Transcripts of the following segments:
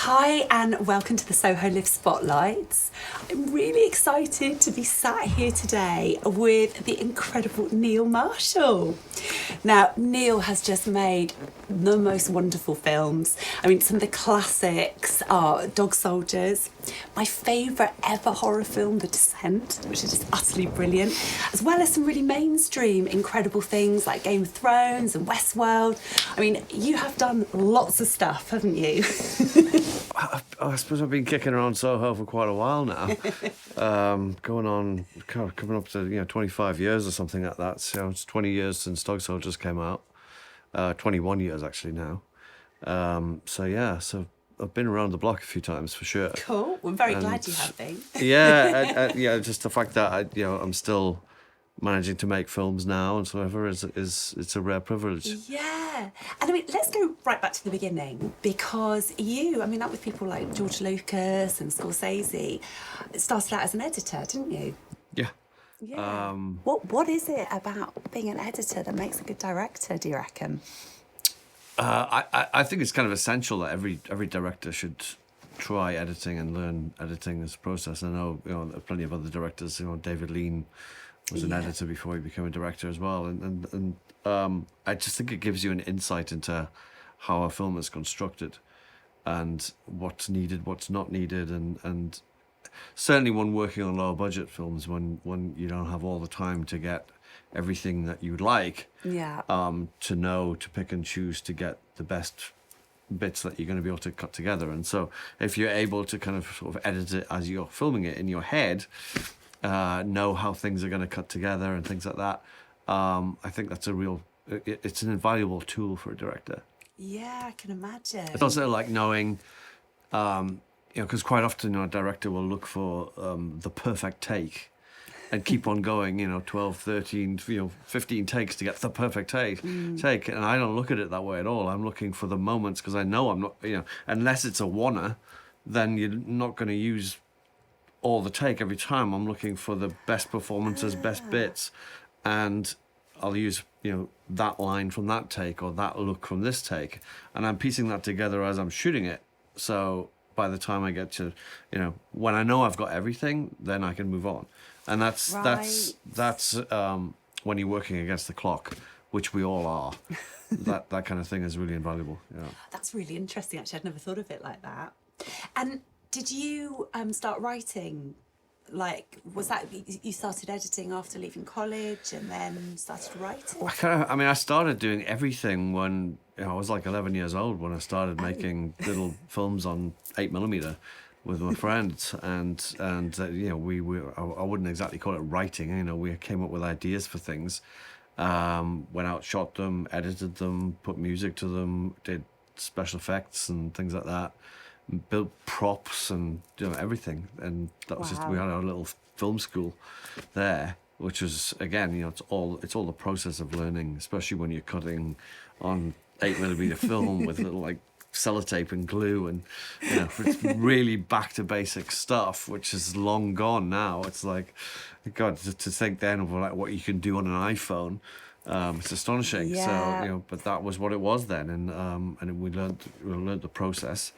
Hi and welcome to the SohoLIFF Spotlights. I'm really excited to be sat here today with the incredible Neil Marshall. Now, Neil has just made the most wonderful films. I mean, some of the classics are Dog Soldiers, my favourite ever horror film, The Descent, which is just utterly brilliant, as well as some really mainstream incredible things like Game of Thrones and Westworld. I mean, you have done lots of stuff, haven't you? I suppose I've been kicking around Soho for quite a while now, coming up to 25 years or something like that. So it's 20 years since Dog Soldiers came out, 21 years actually now. So I've been around the block a few times for sure. Cool. We're very glad you have been. Yeah, just the fact that I'm still managing to make films now and so ever is it's a rare privilege. Yeah. And I mean, let's go right back to the beginning, because that with people like George Lucas and Scorsese, started out as an editor, didn't you? Yeah. Yeah. What is it about being an editor that makes a good director, do you reckon? I think it's kind of essential that every director should try editing and learn editing as a process. I know, there are plenty of other directors. David Lean was an editor before he became a director as well, and I just think it gives you an insight into how a film is constructed and what's needed, what's not needed, and certainly when working on lower budget films, when you don't have all the time to get everything that you'd like, to pick and choose to get the best bits that you're going to be able to cut together. And so if you're able to kind of sort of edit it as you're filming it in your head, know how things are going to cut together and things like that, I think that's it's an invaluable tool for a director. Yeah, I can imagine. It's also like knowing, because quite often a director will look for the perfect take and keep on going, 12, 13, 15 takes to get the perfect take. And I don't look at it that way at all. I'm looking for the moments, because I know I'm not, unless it's a wanna, then you're not going to use all the take every time. I'm looking for the best performances, best bits, and I'll use that line from that take or that look from this take, and I'm piecing that together as I'm shooting it. So by the time I get to when I know I've got everything, then I can move on. And that's when you're working against the clock, which we all are. that kind of thing is really invaluable. Yeah. That's really interesting, actually. I'd never thought of it like that. And did you start writing? Like, was that you started editing after leaving college and then started writing? I started doing everything when I was like 11 years old, when I started making little films on 8mm with my friends, and I wouldn't exactly call it writing. We came up with ideas for things, went out, shot them, edited them, put music to them, did special effects and things like that. Built props and everything, and that was we had our little film school there, which was again it's all the process of learning, especially when you're cutting on 8mm film with little like sellotape and glue, and it's really back to basic stuff, which is long gone now. It's like, God, to think then of like what you can do on an iPhone. It's astonishing. Yeah. So but that was what it was then, and we learned the process.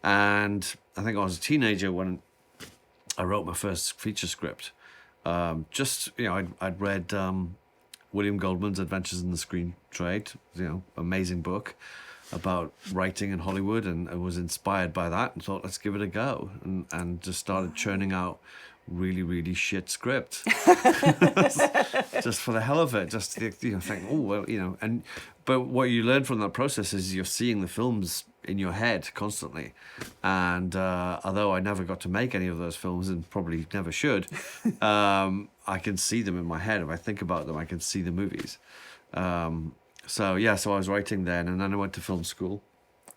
And I think I was a teenager when I wrote my first feature script. I'd read William Goldman's Adventures in the Screen Trade, amazing book about writing in Hollywood, and I was inspired by that and thought, let's give it a go, and just started churning out really, really shit script, just for the hell of it, just to think, but what you learn from that process is you're seeing the films in your head constantly, and although I never got to make any of those films and probably never should, I can see them in my head. If I think about them, I can see the movies. So I was writing then, and then I went to film school.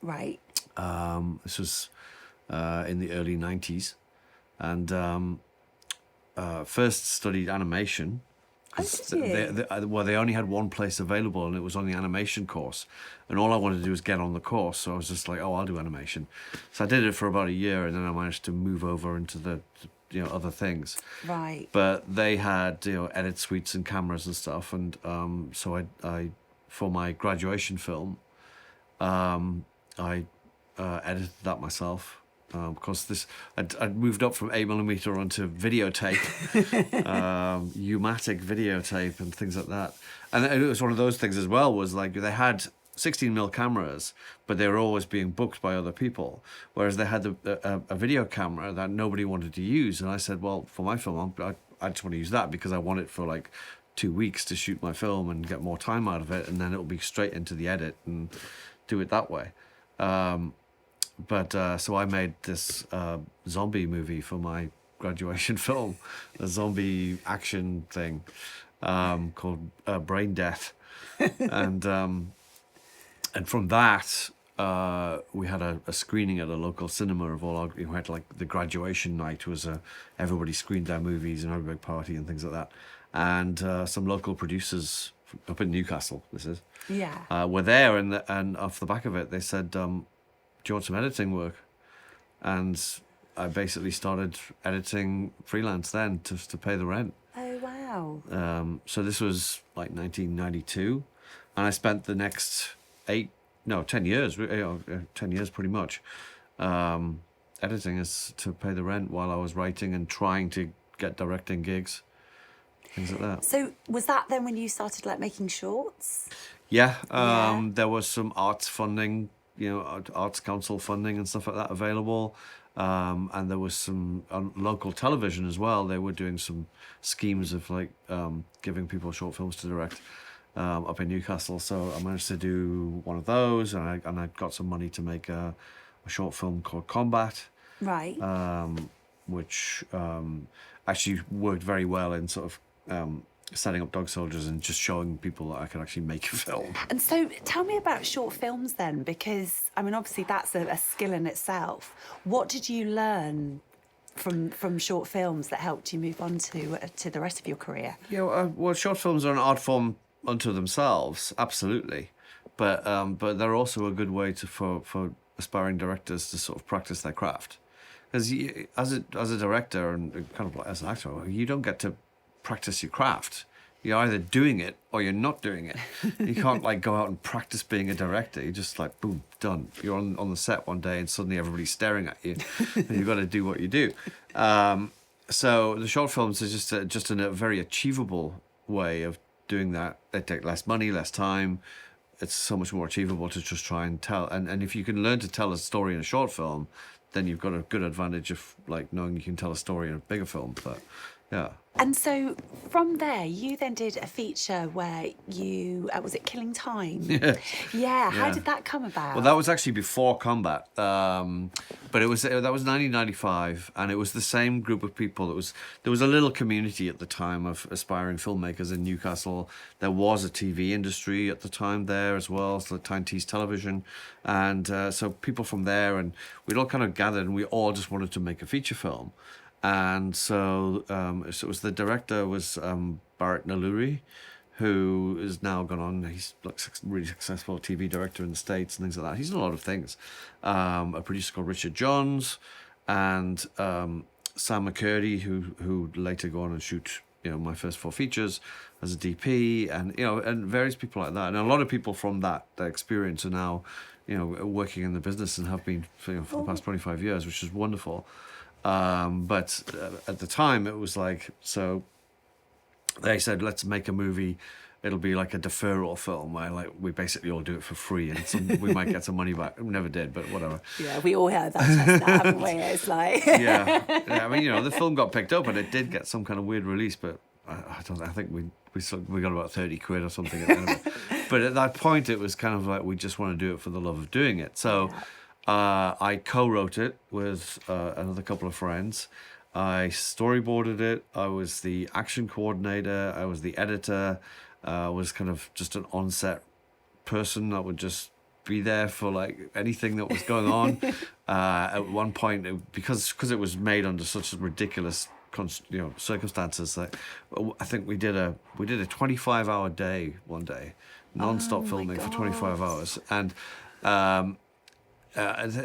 Right. This was in the early 90s, and first studied animation. They only had one place available, and it was on the animation course, and all I wanted to do was get on the course. So I was just like, I'll do animation. So I did it for about a year, and then I managed to move over into the other things. Right. But they had edit suites and cameras and stuff, and so I for my graduation film, I edited that myself. Because I'd moved up from 8mm onto videotape, U-matic videotape and things like that. And it was one of those things as well, was like they had 16mm cameras, but they were always being booked by other people. Whereas they had a video camera that nobody wanted to use. And I said, well, for my film, I just want to use that because I want it for like 2 weeks to shoot my film and get more time out of it. And then it'll be straight into the edit and do it that way. So I made this zombie movie for my graduation film, a zombie action thing called Brain Death, and from that we had a screening at a local cinema of all our. We had like the graduation night was everybody screened their movies and had a big party and things like that, and some local producers up in Newcastle. Were there, and off the back of it they said. Do you want some editing work? And I basically started editing freelance then just to pay the rent. Oh, wow. So this was like 1992. And I spent the next 10 years, 10 years pretty much, editing as to pay the rent while I was writing and trying to get directing gigs, things like that. So was that then when you started like making shorts? Yeah. There was some arts funding, Arts Council funding and stuff like that available. And there was some on local television as well. They were doing some schemes of like giving people short films to direct up in Newcastle. So I managed to do one of those, and I got some money to make a short film called Combat. Right. Which actually worked very well in sort of setting up dog soldiers and just showing people that I could actually make a film. And so tell me about short films then, because I mean obviously that's a skill in itself. What did you learn from short films that helped you move on to the rest of your career? Well, short films are an art form unto themselves, absolutely, but they're also a good way for aspiring directors to sort of practice their craft, because as a director and kind of like as an actor, you don't get to practice your craft. You're either doing it or you're not doing it. You can't like go out and practice being a director. You're just like, boom, done. You're on the set one day and suddenly everybody's staring at you and you've got to do what you do. So the short films is just a very achievable way of doing that. They take less money, less time. It's so much more achievable to just try and tell. And if you can learn to tell a story in a short film, then you've got a good advantage of like knowing you can tell a story in a bigger film. But yeah. And so from there, you then did a feature where you, was it Killing Time? Yeah. How did that come about? Well, that was actually before Combat, but that was 1995, and it was the same group of people. There was a little community at the time of aspiring filmmakers in Newcastle. There was a TV industry at the time there as well, so Tyne Tees Television, and so people from there, and we'd all kind of gathered, and we all just wanted to make a feature film. And so it was the director was Barrett Naluri, who is now gone on. He's like really successful TV director in the States and things like that. He's done a lot of things. A producer called Richard Johns, and Sam McCurdy, who later go on and shoot my first 4 features as a DP, and and various people like that. And a lot of people from that experience are now working in the business and have been for the past 25 years, which is wonderful. But at the time it was like, so they said, let's make a movie. It'll be like a deferral film where like we basically all do it for free and we might get some money back. We never did, but whatever. Yeah, we all heard that chestnut, haven't we? It's like yeah. I mean, the film got picked up and it did get some kind of weird release, but I think we got about 30 quid or something at the end of it. But at that point it was kind of like we just want to do it for the love of doing it. So I co-wrote it with another couple of friends. I storyboarded it. I was the action coordinator. I was the editor. I was kind of just an on-set person that would just be there for like anything that was going on. At one point, because it was made under such ridiculous circumstances, like I think we did a 25-hour day one day, non-stop filming for 25 hours, and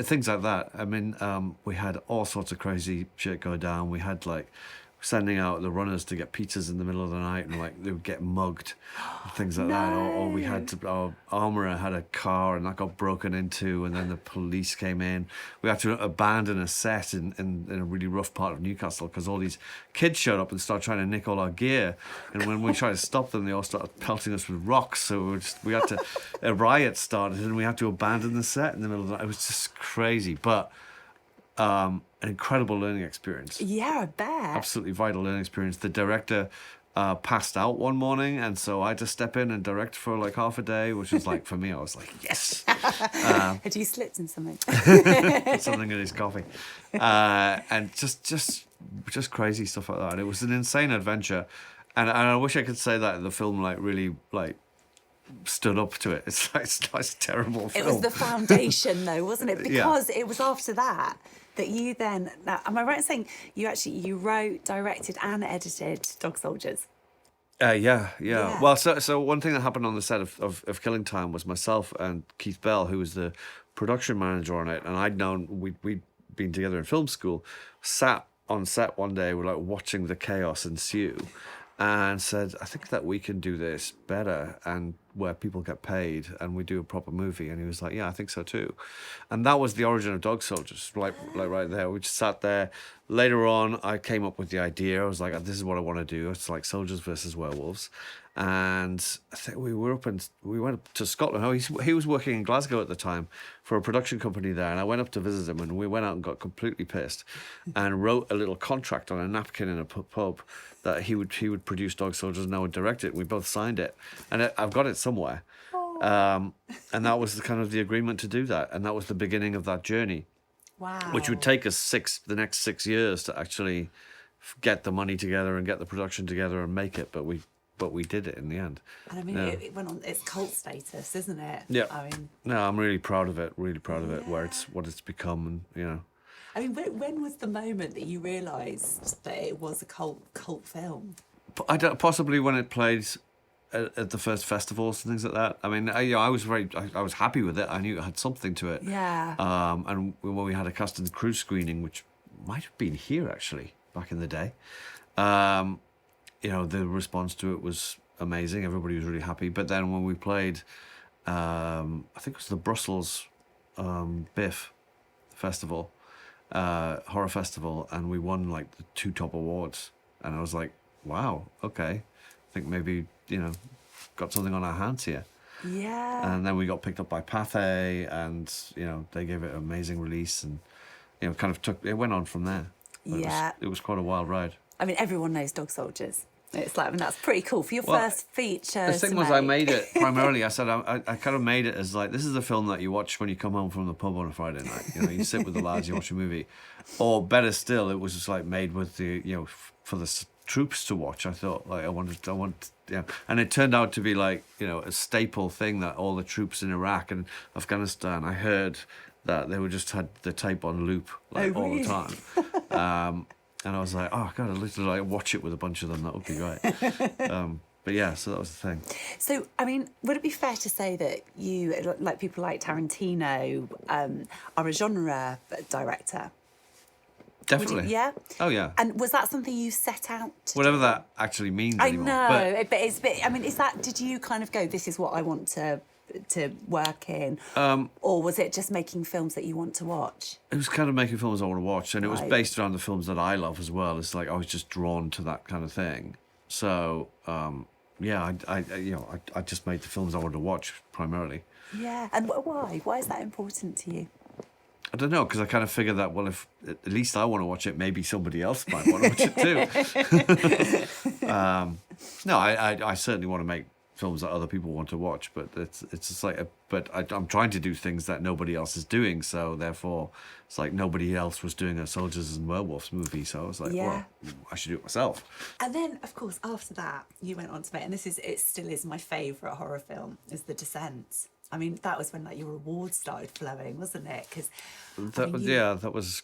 things like that. I mean, we had all sorts of crazy shit go down. We had like sending out the runners to get pizzas in the middle of the night, and like they would get mugged, and things like that. Or we had to, our armourer had a car and that got broken into, and then the police came in. We had to abandon a set in a really rough part of Newcastle because all these kids showed up and started trying to nick all our gear. And when we tried to stop them, they all started pelting us with rocks. So we had to, a riot started, and we had to abandon the set in the middle of the night. It was just crazy, but an incredible learning experience. Yeah, I bet. Absolutely vital learning experience. The director passed out one morning, and so I had to step in and direct for like half a day, which was like, for me, I was like, yes. Had you slipped in something? Something in his coffee. And just crazy stuff like that. It was an insane adventure. And I wish I could say that the film like really like stood up to it. It's a terrible film. It was the foundation though, wasn't it? Because it was after that you then, now am I right in saying you wrote, directed and edited Dog Soldiers? Yeah. Well, so one thing that happened on the set of Killing Time was myself and Keith Bell, who was the production manager on it, and I'd known we'd been together in film school, sat on set one day, we're like watching the chaos ensue, and said, I think that we can do this better and where people get paid and we do a proper movie. And he was like, yeah, I think so too. And that was the origin of Dog Soldiers, like right there. We just sat there. Later on, I came up with the idea. I was like, this is what I want to do. It's like soldiers versus werewolves. And I think we went up to Scotland. Oh, he was working in Glasgow at the time for a production company there. And I went up to visit him, and we went out and got completely pissed and wrote a little contract on a napkin in a pub that he would produce Dog Soldiers and I would direct it. We both signed it, and I've got it somewhere. And that was the agreement to do that, and that was the beginning of that journey. Wow. Which would take us the next 6 years to actually get the money together and get the production together and make it, but we did it in the end. And I mean, it went on. It's cult status, isn't it? Yeah. I mean, no, I'm really proud of it. Really proud of it. What it's become, and you know. I mean, when was the moment that you realised that it was a cult film? Possibly when it played at the first festivals and things like that. I mean, I was happy with it. I knew it had something to it. Yeah. And when we had a cast and crew screening, which might have been here actually back in the day, the response to it was amazing. Everybody was really happy. But then when we played, I think it was the Brussels BIFF festival, horror festival, and we won like the 2 top awards, and I was like, wow, okay, I think maybe got something on our hands here. Yeah. And then we got picked up by Pathé, and they gave it an amazing release, and it went on from there. But it was quite a wild ride. I mean, everyone knows Dog Soldiers. It's like, I mean, that's pretty cool for your first feature. The thing was, I made it primarily. I said I kind of made it as like, this is the film that you watch when you come home from the pub on a Friday night. You sit with the lads, you watch a movie, or better still, it was just like made with the for the troops to watch. I thought like I want, and it turned out to be like a staple thing that all the troops in Iraq and Afghanistan. I heard that they just had the tape on loop all the time. And I was like, oh, God, I'd literally watch it with a bunch of them. That would be great. But yeah, so that was the thing. So, I mean, would it be fair to say that you, like people like Tarantino, are a genre director? Definitely. Yeah? Oh, yeah. And was that something you set out to Whatever do? that actually means I anymore. know, but it's... I mean, did you kind of go, this is what I want to work in, or was it just making films that you want to watch? It was kind of making films I want to watch, and it was based around the films that I love as well. It's like I was just drawn to that kind of thing. So I just made the films I wanted to watch primarily. Yeah, and why is that important to you? I don't know, because I kind of figured that, well, if at least I want to watch it, maybe somebody else might want to watch it too. No, I certainly want to make films that other people want to watch, but it's just like I'm trying to do things that nobody else is doing, so therefore it's like nobody else was doing a Soldiers and Werewolves movie, so I was like, well, I should do it myself. And then of course after that you went on to make, and it still is my favourite horror film, is The Descent. I mean, that was when your awards started flowing, wasn't it? Because that was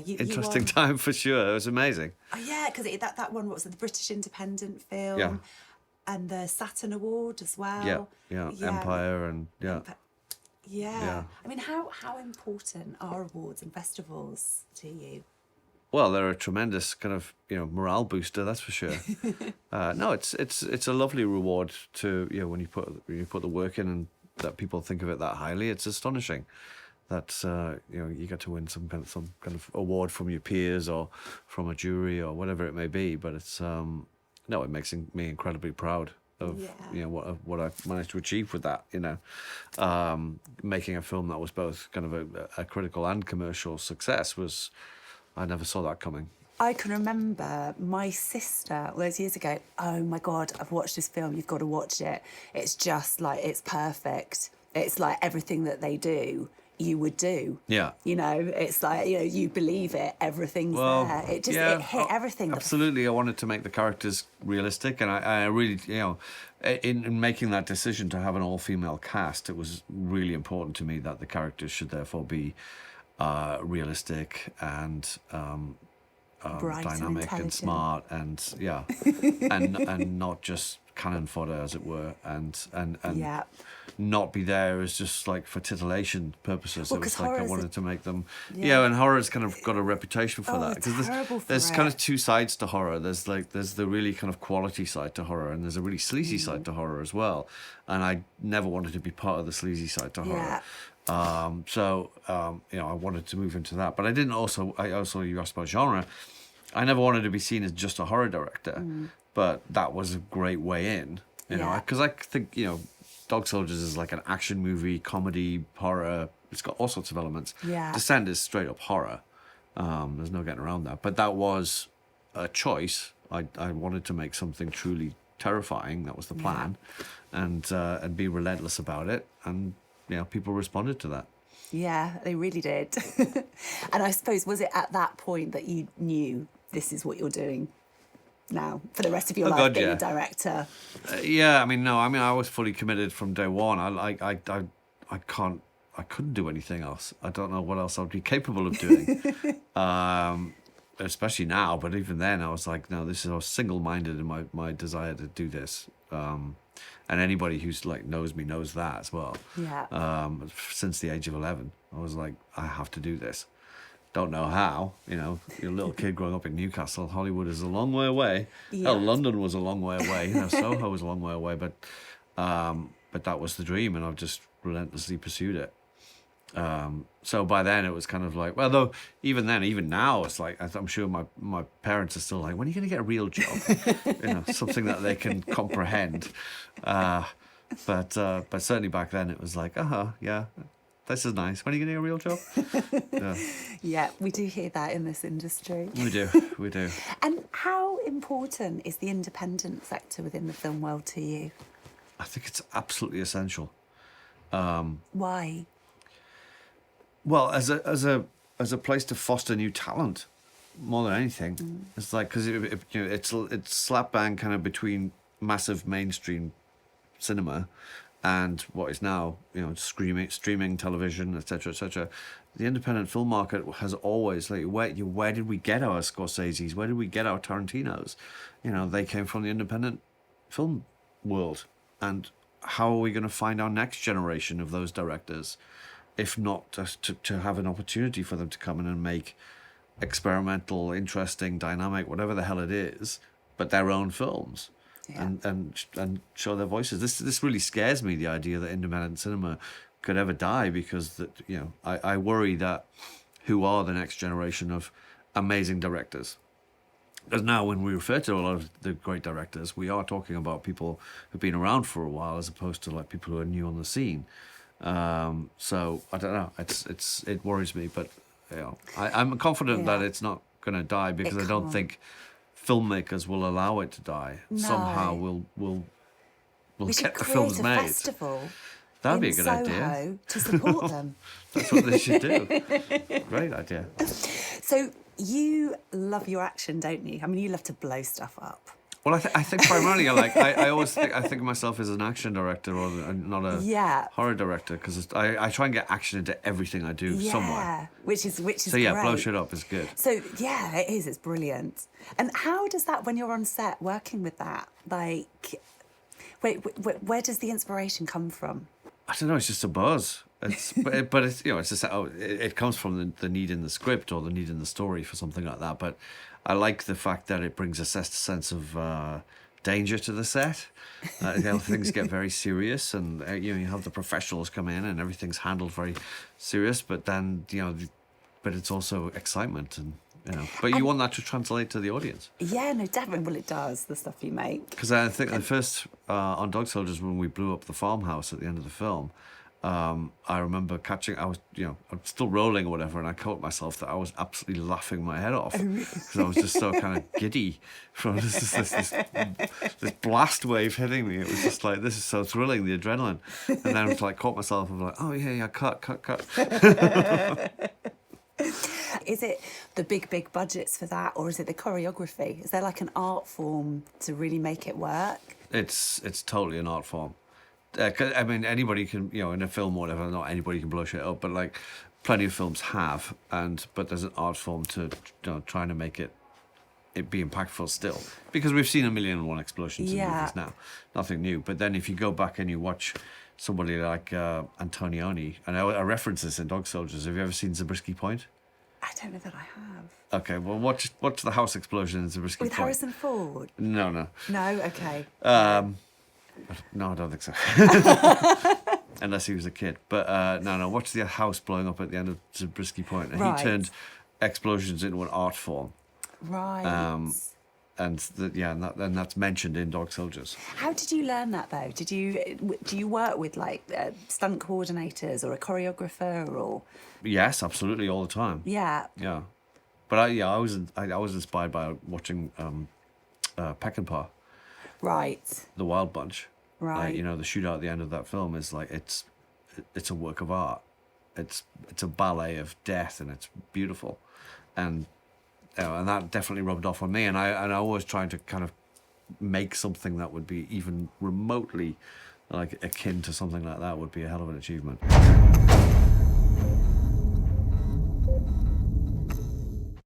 interesting time for sure. It was amazing. Oh yeah, because that one, what was it, the British Independent Film? Yeah. And the Saturn Award as well. Yeah. Empire and Yeah. I mean, how important are awards and festivals to you? well, they're a tremendous kind of morale booster, that's for sure. No, it's a lovely reward to when you put the work in and that people think of it that highly. It's astonishing that you get to win some kind of award from your peers or from a jury or whatever it may be. But it's it makes me incredibly proud of what I've managed to achieve with that. Making a film that was both kind of a critical and commercial success was. I never saw that coming. I can remember my sister all those years ago, oh my God, I've watched this film, you've got to watch it. It's just like, it's perfect. It's like everything that they do, you would do. Yeah. It's like, you believe it, everything's there. It hit everything. Absolutely. I wanted to make the characters realistic, and I really, in making that decision to have an all-female cast, it was really important to me that the characters should therefore be realistic and bright dynamic and smart and and not just cannon fodder, as it were, and not be there as just like for titillation purposes. It was like I wanted to make them and horror's kind of got a reputation for that, because there's kind of two sides to horror. There's the really kind of quality side to horror, and there's a really sleazy side to horror as well, and I never wanted to be part of the sleazy side to horror. I wanted to move into that, but I didn't also, you asked about genre. I never wanted to be seen as just a horror director, but that was a great way in, because I think, Dog Soldiers is like an action movie, comedy, horror. It's got all sorts of elements. Yeah. Descent is straight up horror. There's no getting around that, but that was a choice. I wanted to make something truly terrifying. That was the plan, and be relentless about it, and people responded to that. Yeah, they really did. And I suppose, was it at that point that you knew this is what you're doing now for the rest of your life, being a director? I was fully committed from day one. I couldn't do anything else. I don't know what else I'd be capable of doing. Especially now, but even then I was like, no, I was single-minded in my desire to do this. And anybody who's knows me knows that as well. Yeah. Since the age of 11, I was like, I have to do this. Don't know how. You're a little kid growing up in Newcastle. Hollywood is a long way away. Yeah. Hell, London was a long way away. Soho was a long way away. But that was the dream, and I've just relentlessly pursued it. So by then it was kind of like, well, though even now it's like, I'm sure my parents are still like, when are you going to get a real job? Something that they can comprehend. But certainly back then it was like, this is nice. When are you going to get a real job? Yeah, we do hear that in this industry. We do. And how important is the independent sector within the film world to you? I think it's absolutely essential. Why? Well, as a place to foster new talent, more than anything, it's like, because it's slap bang kind of between massive mainstream cinema and what is now streaming television, etc., etc. The independent film market has always where did we get our Scorseses? Where did we get our Tarantinos? They came from the independent film world, and how are we going to find our next generation of those directors? If not just to have an opportunity for them to come in and make experimental, interesting, dynamic, whatever the hell it is, but their own films, and show their voices. This really scares me, the idea that independent cinema could ever die, because I worry that who are the next generation of amazing directors. Because now when we refer to a lot of the great directors, we are talking about people who've been around for a while, as opposed to people who are new on the scene. So I don't know. It worries me, but I'm confident that it's not going to die, because I don't think filmmakers will allow it to die. No. Somehow we'll get the films made. Festival. That'd be a good Soho idea to support them. That's what they should do. Great idea. So you love your action, don't you? I mean, you love to blow stuff up. Well, I think primarily I always think of myself as an action director, or not a horror director, because I try and get action into everything I do somewhere. Which is so great. Blow shit up is good. So it is. It's brilliant. And how does that, when you're on set working with that, where does the inspiration come from? I don't know. It's just a buzz. but it's it's just it comes from the need in the script or the need in the story for something like that. But I like the fact that it brings a sense of danger to the set. Things get very serious, and you have the professionals come in, and everything's handled very serious. But then but it's also excitement, and But you want that to translate to the audience. Yeah, no, definitely. Well, it does, the stuff you make. Because I think the first on Dog Soldiers, when we blew up the farmhouse at the end of the film, I remember I'm still rolling or whatever, and I caught myself that I was absolutely laughing my head off because I was just so kind of giddy from this blast wave hitting me. It was just like, this is so thrilling, the adrenaline. And then I was like, caught myself and like, oh yeah, cut. Is it the big budgets for that, or is it the choreography? Is there like an art form to really make it work? It's totally an art form. I mean, anybody can, in a film or whatever, not anybody can blow shit up, but like plenty of films have, but there's an art form to trying to make it be impactful still. Because we've seen 1,000,001 explosions in movies now. Nothing new. But then if you go back and you watch somebody like Antonioni, and I reference this in Dog Soldiers, have you ever seen Zabriskie Point? I don't know that I have. Okay, well, watch the house explosion in Zabriskie Point. With Harrison Ford? No. No? Okay. No, I don't think so. Unless he was a kid. But no, watch the house blowing up at the end of Zabriskie Point. And Right. he turned explosions into an art form. Right. And that's mentioned in Dog Soldiers. How did you learn that, though? Do you work with like stunt coordinators or a choreographer or? Yes, absolutely, all the time. Yeah. Yeah, but I was inspired by watching Peckinpah, Right. The Wild Bunch. Right. The shootout at the end of that film is like it's a work of art. It's a ballet of death, and it's beautiful, and that definitely rubbed off on me. And I always tried to kind of make something that would be even remotely like akin to something like that would be a hell of an achievement.